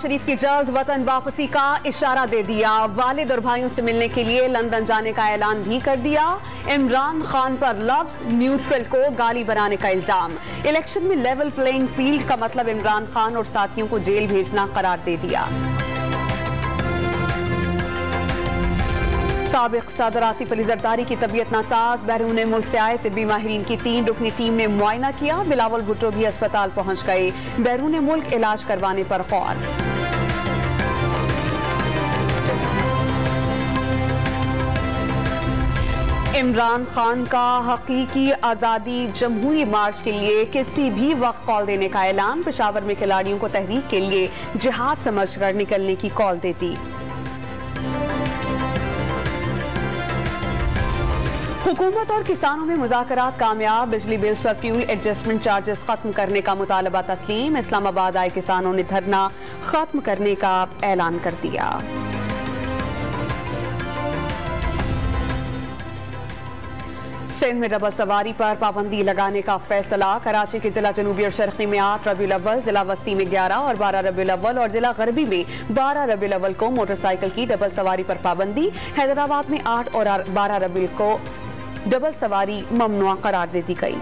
शरीफ की जल्द वतन वापसी का इशारा दे दिया। वालिद और भाइयों से मिलने के लिए लंदन जाने का ऐलान भी कर दिया। इमरान खान पर लफ्ज न्यूट्रल को गाली बनाने का इल्जाम। इलेक्शन में लेवल प्लेइंग फील्ड का मतलब इमरान खान और साथियों को जेल भेजना करार दे दिया। साबिक सदर आसिफ अली जरदारी की तबीयत नासाज। बैरून मुल्क से आए तिब्बी माहिरीन की 3 रुकनी टीम ने मुआयना किया। बिलावल भुट्टो भी अस्पताल पहुंच गए। बैरून मुल्क इलाज करवाने पर गौर। इमरान खान का हकीकी आज़ादी जमहूरी मार्च के लिए किसी भी वक्त कॉल देने का ऐलान। पेशावर में खिलाड़ियों को तहरीक के लिए जिहाद समझकर निकलने की कॉल देती। हुकूमत और किसानों में मुज़ाकरात कामयाब। बिजली बिल्स पर फ्यूल एडजस्टमेंट चार्जेस खत्म करने का मुतालबा तस्लीम। इस्लामाबाद आए किसानों ने धरना खत्म करने का ऐलान कर दिया। सिंध में डबल सवारी पर पाबंदी लगाने का फैसला। कराची के जिला जनूबी और शर्की में 8 रबीउल अव्वल, जिला वस्ती में 11 और 12 रबीउल अव्वल और जिला गरबी में 12 रबीउल अव्वल को मोटरसाइकिल की डबल सवारी पर पाबंदी। हैदराबाद में 8 और 12 रबीउल को डबल सवारी ममनुआ करार दे दी गई।